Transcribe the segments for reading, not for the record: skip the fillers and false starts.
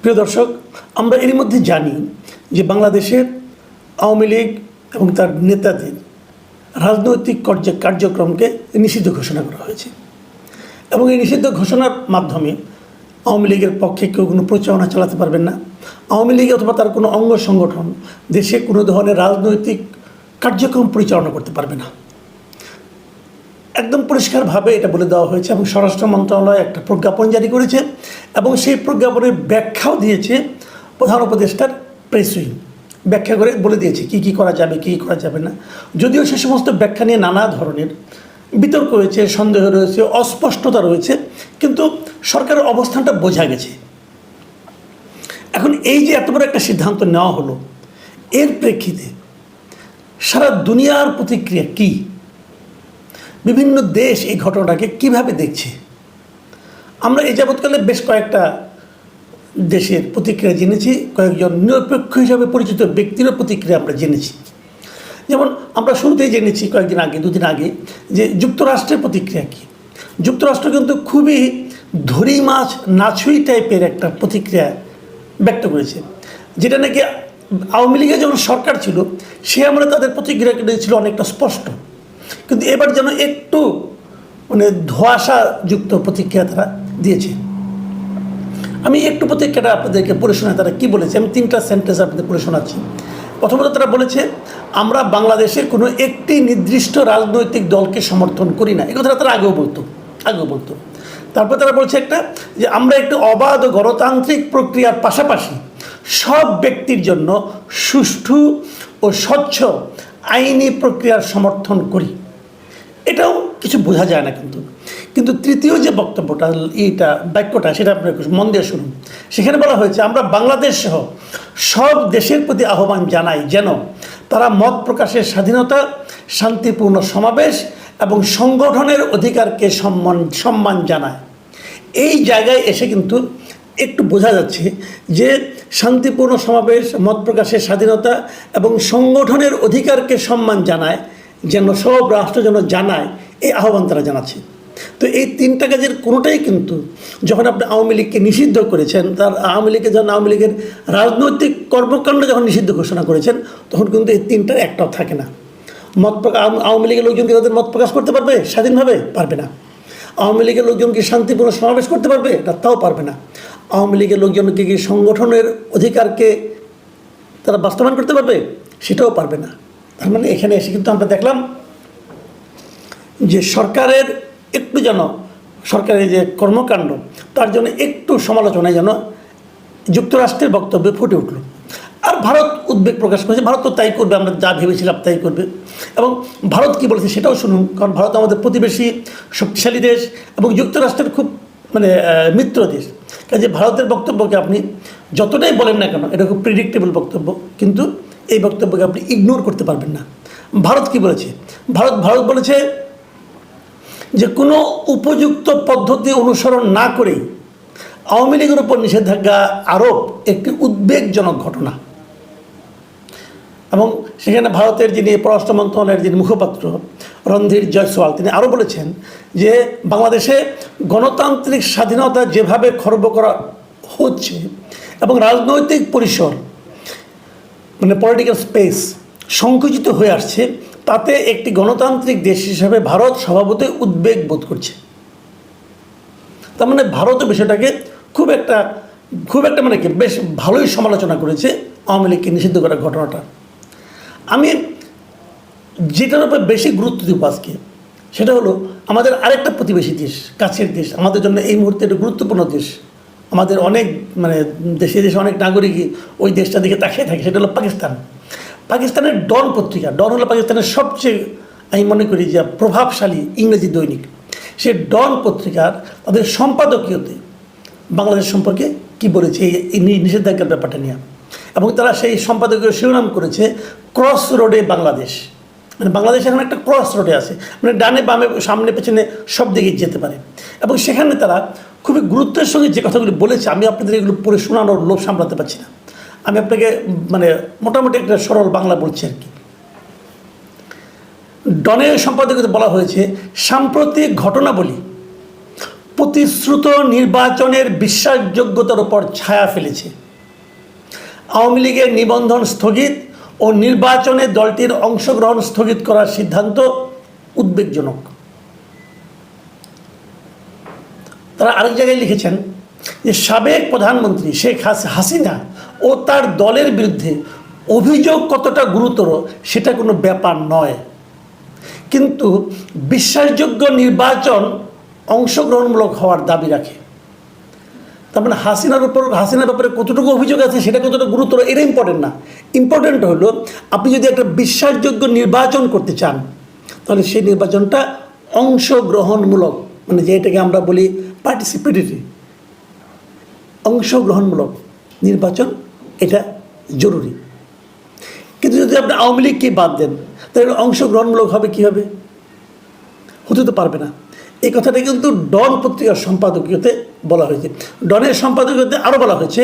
প্রিয় দর্শক, আমরা এর মধ্যে জানি যে বাংলাদেশের আওয়ামী লীগ এবং তার নেতাদের রাজনৈতিক কার্যক্রমকে নিষিদ্ধ ঘোষণা করা হয়েছে এবং এই নিষিদ্ধ ঘোষণার মাধ্যমে আওয়ামী লীগের পক্ষে কেউ কোনো প্রচারণা চালাতে পারবেন না। আওয়ামী লীগ অথবা তার কোনো অঙ্গ সংগঠন দেশে কোনো ধরনের রাজনৈতিক কার্যক্রম পরিচালনা করতে পারবে না। একদম পরিষ্কারভাবে এটা বলে দেওয়া হয়েছে এবং স্বরাষ্ট্র মন্ত্রণালয় একটা প্রজ্ঞাপন জারি করেছে এবং সেই প্রজ্ঞাপনের ব্যাখ্যাও দিয়েছে প্রধান উপদেষ্টার প্রেস উইং। ব্যাখ্যা করে বলে দিয়েছে কী কী করা যাবে, কী করা যাবে না। যদিও সে সমস্ত ব্যাখ্যা নিয়ে নানা ধরনের বিতর্ক রয়েছে, সন্দেহ রয়েছে, অস্পষ্টতা রয়েছে, কিন্তু সরকারের অবস্থানটা বোঝা গেছে। এখন এই যে এত বড় একটা সিদ্ধান্ত নেওয়া হলো, এর প্রেক্ষিতে সারা দুনিয়ার প্রতিক্রিয়া কী, বিভিন্ন দেশ এই ঘটনাটাকে কিভাবে দেখছে। আমরা এই যাবৎকালে বেশ কয়েকটা দেশের প্রতিক্রিয়া জেনেছি, কয়েকজন নিরপেক্ষ হিসাবে পরিচিত ব্যক্তিরও প্রতিক্রিয়া আমরা জেনেছি। যেমন আমরা শুরুতেই জেনেছি কয়েকদিন আগে, দুদিন আগে, যে যুক্তরাষ্ট্রের প্রতিক্রিয়া কী। যুক্তরাষ্ট্র কিন্তু খুবই ধরি মাছ নাছুই টাইপের একটা প্রতিক্রিয়া ব্যক্ত করেছে, যেটা নাকি আওয়ামী লীগের যখন সরকার ছিল সে আমলে তাদের প্রতিক্রিয়া ছিল অনেকটা স্পষ্ট, কিন্তু এবার যেন একটু ধোঁয়াশাযুক্ত প্রতিক্রিয়া তারা দিয়েছে। আমি একটু প্রতিক্রিয়াটা আপনাদেরকে পড়ে শোনাই তারা কী বলেছে। আমি 3টা সেন্টেন্স আপনাদের পড়ে শোনাচ্ছি। প্রথমত তারা বলেছে, আমরা বাংলাদেশের কোনো একটি নির্দিষ্ট রাজনৈতিক দলকে সমর্থন করি না। এই কথাটা তারা আগেও বলতো। তারপর তারা বলছে যে আমরা একটি অবাধ ও গণতান্ত্রিক প্রক্রিয়ার পাশাপাশি সব ব্যক্তির জন্য সুষ্ঠু ও স্বচ্ছ আইনি প্রক্রিয়ার সমর্থন করি। এটাও কিছু বোঝা যায় না, কিন্তু তৃতীয় যে বক্তব্যটা, বাক্যটা, সেটা আপনার মন দিয়ে শুনুন। সেখানে বলা হয়েছে, আমরা বাংলাদেশ সহ সব দেশের প্রতি আহ্বান জানাই যেন তারা মত প্রকাশের স্বাধীনতা, শান্তিপূর্ণ সমাবেশ এবং সংগঠনের অধিকারকে সম্মান জানায়। এই জায়গায় এসে কিন্তু একটু বোঝা যাচ্ছে যে শান্তিপূর্ণ সমাবেশ, মত প্রকাশের স্বাধীনতা এবং সংগঠনের অধিকারকে সম্মান জানায়, যেন সব রাষ্ট্র যেন জানায়, এই আহ্বান তারা জানাচ্ছে। তো এই 3টা কাজের কোনোটাই কিন্তু যখন আপনি আওয়ামী লীগকে নিষিদ্ধ করেছেন, তার আওয়ামী লীগের রাজনৈতিক কর্মকাণ্ড যখন নিষিদ্ধ ঘোষণা করেছেন, তখন কিন্তু এই 3টার একটাও থাকে না। আওয়ামী লীগের লোকজন কি তাদের মত প্রকাশ করতে পারবে স্বাধীনভাবে? পারবে না। আওয়ামী লীগের লোকজন কি শান্তিপূর্ণ সমাবেশ করতে পারবে? তাও পারবে না। আওয়ামী লীগের লোকজনকে কি সংগঠনের অধিকারকে তারা বাস্তবায়ন করতে পারবে? সেটাও পারবে না। তার মানে এখানে এসে কিন্তু আমরা দেখলাম যে সরকারের যে কর্মকাণ্ড, তার জন্য একটু সমালোচনায় যেন যুক্তরাষ্ট্রের বক্তব্যে ফুটে উঠল। আর ভারত উদ্বেগ প্রকাশ করেছে। ভারত তো তাই করবে, আমরা যা ভেবেছিলাম তাই করবে। এবং ভারত কী বলেছে সেটাও শুনুন, কারণ ভারত আমাদের প্রতিবেশী শক্তিশালী দেশ এবং যুক্তরাষ্ট্রের খুব মিত্র দেশ। কাজে ভারতের বক্তব্যকে আপনি যতটাই বলেন না কেন, এটা খুব প্রেডিক্টেবল বক্তব্য, কিন্তু এই বক্তব্যকে আপনি ইগনোর করতে পারবেন না। ভারত কি বলেছে? ভারত বলেছে যে কোনো উপযুক্ত পদ্ধতি অনুসরণ না করেই আওয়ামী লীগের উপর নিষেধাজ্ঞা আরোপ একটি উদ্বেগজনক ঘটনা। এবং সেখানে ভারতের যিনি পররাষ্ট্র মন্ত্রণালয়ের যিনি মুখপাত্র রণধীর জয়সওয়াল, তিনি আরও বলেছেন যে বাংলাদেশে গণতান্ত্রিক স্বাধীনতা যেভাবে খর্ব করা হচ্ছে এবং রাজনৈতিক পরিসর পলিটিক্যাল স্পেস সংকুচিত হয়ে আসছে, তাতে একটি গণতান্ত্রিক দেশ হিসাবে ভারত স্বভাবতই উদ্বেগ বোধ করছে। তার মানে ভারতও বিষয়টাকে খুব একটা বেশ ভালোই সমালোচনা করেছে আওয়ামী লীগকে নিষিদ্ধ করার ঘটনাটা। আমি যেটার উপর বেশি গুরুত্ব দিব আজকে, সেটা হলো আমাদের আরেকটা প্রতিবেশী দেশ, কাছের দেশ, আমাদের জন্য এই মুহূর্তে একটা গুরুত্বপূর্ণ দেশ। আমাদের অনেক দেশে অনেক নাগরিকই ওই দেশটার দিকে তাকিয়ে থাকে, সেটা হলো পাকিস্তান। পাকিস্তানের ডন পত্রিকা, ডন হলো পাকিস্তানের সবচেয়ে, আমি মনে করি যে প্রভাবশালী ইংরেজি দৈনিক। সে ডন পত্রিকার তাদের সম্পাদকীয়তে বাংলাদেশ সম্পর্কে কি বলেছে এই নিষেধাজ্ঞার ব্যাপারটা নিয়ে, এবং তারা সেই সম্পাদকীয় শিরোনাম করেছে ক্রস রোডে বাংলাদেশ। বাংলাদেশ এখন একটা ক্রস রোডে আছে, ডানে বামে সামনে পেছনে সব দিকেই যেতে পারে। এবং সেখানে তারা খুবই গুরুত্বের সঙ্গে যে কথাগুলি বলেছে, আমি আপনাদের এগুলো পড়ে শোনানোর লোভ সামলাতে পারছি না। আমি আপনাকে মোটামুটি একটা সরল বাংলা বলছি আর কি। ডনের সম্পাদকীয়তে বলা হয়েছে, সাম্প্রতিক ঘটনাবলী প্রতিশ্রুত নির্বাচনের বিশ্বাসযোগ্যতার উপর ছায়া ফেলেছে। আওয়ামী লীগের নিবন্ধন স্থগিত ও নির্বাচনে দলটির অংশগ্রহণ স্থগিত করার সিদ্ধান্ত উদ্বেগজনক। তারা আরেক জায়গায় লিখেছেন যে সাবেক প্রধানমন্ত্রী শেখ হাসিনা ও তার দলের বিরুদ্ধে অভিযোগ কতটা গুরুতর সেটা কোনো ব্যাপার নয়, কিন্তু বিশ্বাসযোগ্য নির্বাচন অংশগ্রহণমূলক হওয়ার দাবি রাখে। তার মানে হাসিনার ব্যাপারে কতটুকু অভিযোগ আছে সেটা কতটা গুরুতর এটা ইম্পর্টেন্ট না। ইম্পর্টেন্ট হলো আপনি যদি একটা বিশ্বাসযোগ্য নির্বাচন করতে চান তাহলে সেই নির্বাচনটা অংশগ্রহণমূলক, মানে যেটাকে আমরা বলি পার্টিসিপেটরি, অংশগ্রহণমূলক নির্বাচন এটা জরুরি। কিন্তু যদি আপনি আওয়ামী লীগকে বাদ দেন তাহলে অংশগ্রহণমূলক হবে কীভাবে? হতে তো পারবে না। এই কথাটা কিন্তু ডন পত্রিকার সম্পাদকীয়তে বলা হয়েছে। ডনের সম্পাদকীয়তে আরও বলা হয়েছে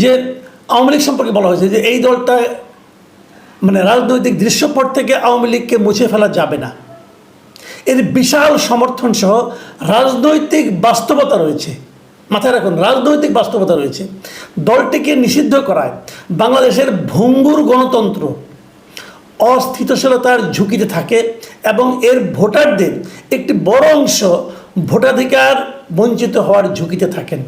যে আওয়ামী লীগ সম্পর্কে বলা হয়েছে যে এই দলটা মানে রাজনৈতিক দৃশ্যপট থেকে আওয়ামী লীগকে মুছে ফেলা যাবে না। এর বিশাল সমর্থন সহ রাজনৈতিক বাস্তবতা রয়েছে, মাথায় রাখুন, রাজনৈতিক বাস্তবতা রয়েছে। দলটিকে নিষিদ্ধ করায় বাংলাদেশের ভঙ্গুর গণতন্ত্র অস্থিতিশীলতার ঝুঁকিতে থাকে এবং এর ভোটারদের একটি বড় অংশ ভোটাধিকার বঞ্চিত হওয়ার ঝুঁকিতে থাকেন।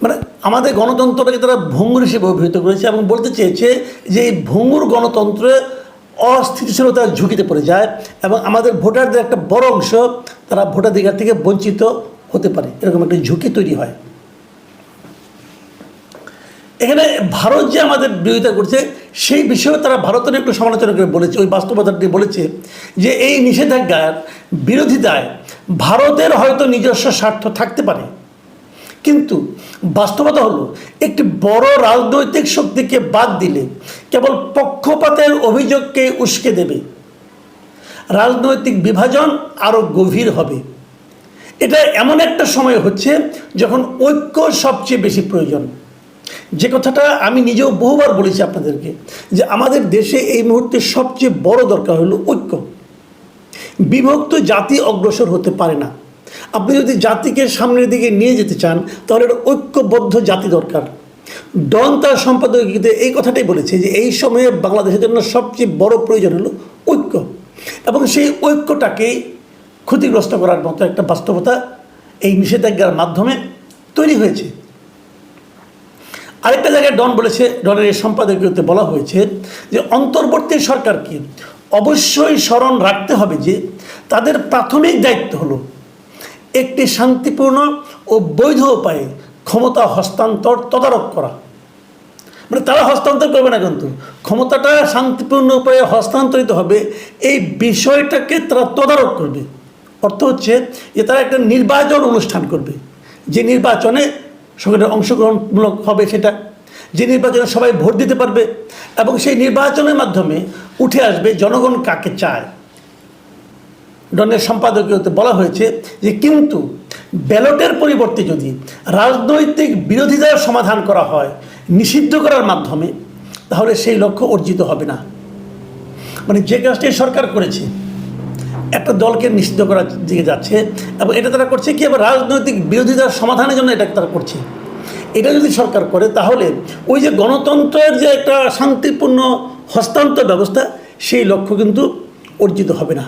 মানে আমাদের গণতন্ত্রটাকে তারা ভঙ্গুর হিসেবে অভিহিত করেছে এবং বলতে চেয়েছে যে এই ভঙ্গুর গণতন্ত্রে অস্থিতিশীলতার ঝুঁকিতে পড়ে যায় এবং আমাদের ভোটারদের একটা বড় অংশ তারা ভোটাধিকার থেকে বঞ্চিত হতে পারে, এরকম একটা ঝুঁকি তৈরি হয়। এখানে ভারত যে আমাদের বিরোধিতা করছে সেই বিষয়ে তারা ভারতের একটু সমালোচনা করে বলেছে, ওই বাস্তবতাটি বলেছে যে এই নিষেধাজ্ঞার বিরোধিতায় ভারতের হয়তো নিজস্ব স্বার্থ থাকতে পারে, কিন্তু বাস্তবতা হলো একটি বড় রাজনৈতিক শক্তিকে বাদ দিলে কেবল পক্ষপাতের অভিযোগকে উস্কে দেবে, রাজনৈতিক বিভাজন আরও গভীর হবে। এটা এমন একটা সময় হচ্ছে যখন ঐক্য সবচেয়ে বেশি প্রয়োজন। যে কথাটা আমি নিজেও বহুবার বলেছি আপনাদেরকে যে আমাদের দেশে এই মুহূর্তে সবচেয়ে বড় দরকার হলো ঐক্য। বিভক্ত জাতি অগ্রসর হতে পারে না। আপনি যদি জাতিকে সামনের দিকে নিয়ে যেতে চান তাহলে একটা ঐক্যবদ্ধ জাতি দরকার। ডন তার সম্পাদকীয়তে এই কথাটাই বলেছে যে এই সময়ে বাংলাদেশের জন্য সবচেয়ে বড় প্রয়োজন হলো ঐক্য, এবং সেই ঐক্যটাকেই ক্ষতিগ্রস্ত করার মতো একটা বাস্তবতা এই নিষেধাজ্ঞার মাধ্যমে তৈরি হয়েছে। আরেকটা জায়গায় ডন বলেছে, ডনের এই সম্পাদকীয়তে বলা হয়েছে যে অন্তর্বর্তী সরকারকে অবশ্যই স্মরণ রাখতে হবে যে তাদের প্রাথমিক দায়িত্ব হলো একটি শান্তিপূর্ণ ও বৈধ উপায়ে ক্ষমতা হস্তান্তর তদারক করা। মানে তারা হস্তান্তর করবে না, কিন্তু ক্ষমতাটা শান্তিপূর্ণ উপায়ে হস্তান্তরিত হবে এই বিষয়টাকে তারা তদারক করবে। অর্থ হচ্ছে যে তারা একটা নির্বাচন অনুষ্ঠান করবে, যে নির্বাচনে সকলের অংশগ্রহণমূলক হবে, সেটা যে নির্বাচনে সবাই ভোট দিতে পারবে এবং সেই নির্বাচনের মাধ্যমে উঠে আসবে জনগণ কাকে চায়। ডনের সম্পাদকীয়তে বলা হয়েছে যে কিন্তু ব্যালটের পরিবর্তে যদি রাজনৈতিক বিরোধিতার সমাধান করা হয় নিষিদ্ধ করার মাধ্যমে, তাহলে সেই লক্ষ্য অর্জিত হবে না। মানে যে কাজটি সরকার করেছে, একটা দলকে নিষিদ্ধ করার দিকে যাচ্ছে এবং এটা তারা করছে কি আবার রাজনৈতিক বিরোধিতার সমাধানের জন্য এটা তারা করছে। এটা যদি সরকার করে তাহলে ওই যে গণতন্ত্রের যে একটা শান্তিপূর্ণ হস্তান্তর ব্যবস্থা সেই লক্ষ্য কিন্তু অর্জিত হবে না।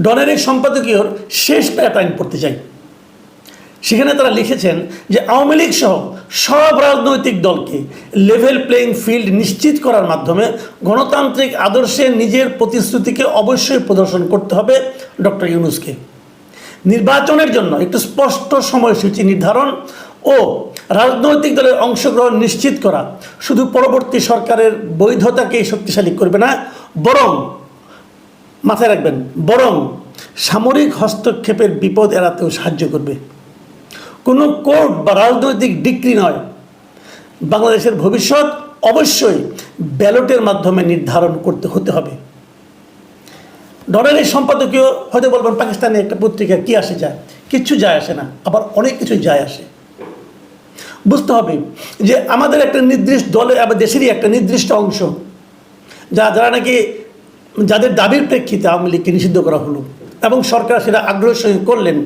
ডনের এই সম্পাদকীয়র শেষ প্যাটার্ন পড়তে চাই। সেখানে তারা লিখেছেন যে আওয়ামী লীগ সহ সব রাজনৈতিক দলকে লেভেল প্লেইং ফিল্ড নিশ্চিত করার মাধ্যমে গণতান্ত্রিক আদর্শে নিজের প্রতিশ্রুতিকে অবশ্যই প্রদর্শন করতে হবে ডক্টর ইউনূসকে। নির্বাচনের জন্য একটু স্পষ্ট সময়সূচি নির্ধারণ ও রাজনৈতিক দলের অংশগ্রহণ নিশ্চিত করা শুধু পরবর্তী সরকারের বৈধতাকেই শক্তিশালী করবে না, বরং মাথায় রাখবেন, বরং সামরিক হস্তক্ষেপের বিপদ এড়াতেও সাহায্য করবে। কোনো কোর্ট বা রাজনৈতিক ডিক্রি নয়, বাংলাদেশের ভবিষ্যৎ অবশ্যই ব্যালটের মাধ্যমে নির্ধারণ করতে হতে হবে। ডনের এই সম্পাদকীয় হয়তো বলবেন পাকিস্তানে একটা পত্রিকা কি আসে যায়, কিচ্ছু যায় আসে না, আবার অনেক কিছু যায় আসে। বুঝতে হবে যে আমাদের একটা নির্দিষ্ট দলে, আবার দেশেরই একটা নির্দিষ্ট অংশ যারা নাকি যাদের দাবির প্রেক্ষিতে আওয়ামী লীগকে নিষিদ্ধ করা হলো, এবং সরকার সেটা আগ্রহের সঙ্গে করলেন,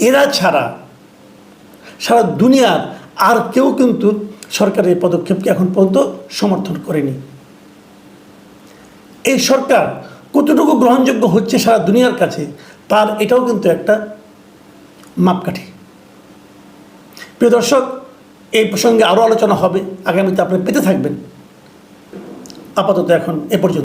এরা ছাড়া সারা দুনিয়ার আর কেউ কিন্তু সরকারের এই পদক্ষেপকে এখন পর্যন্ত সমর্থন করেনি। এই সরকার কতটুকু গ্রহণযোগ্য হচ্ছে সারা দুনিয়ার কাছে তার এটাও কিন্তু একটা মাপকাঠি। প্রিয় দর্শক, এই প্রসঙ্গে আরও আলোচনা হবে আগামীতে, আপনারা পেতে থাকবেন। আপাতত এখন এ পর্যন্ত।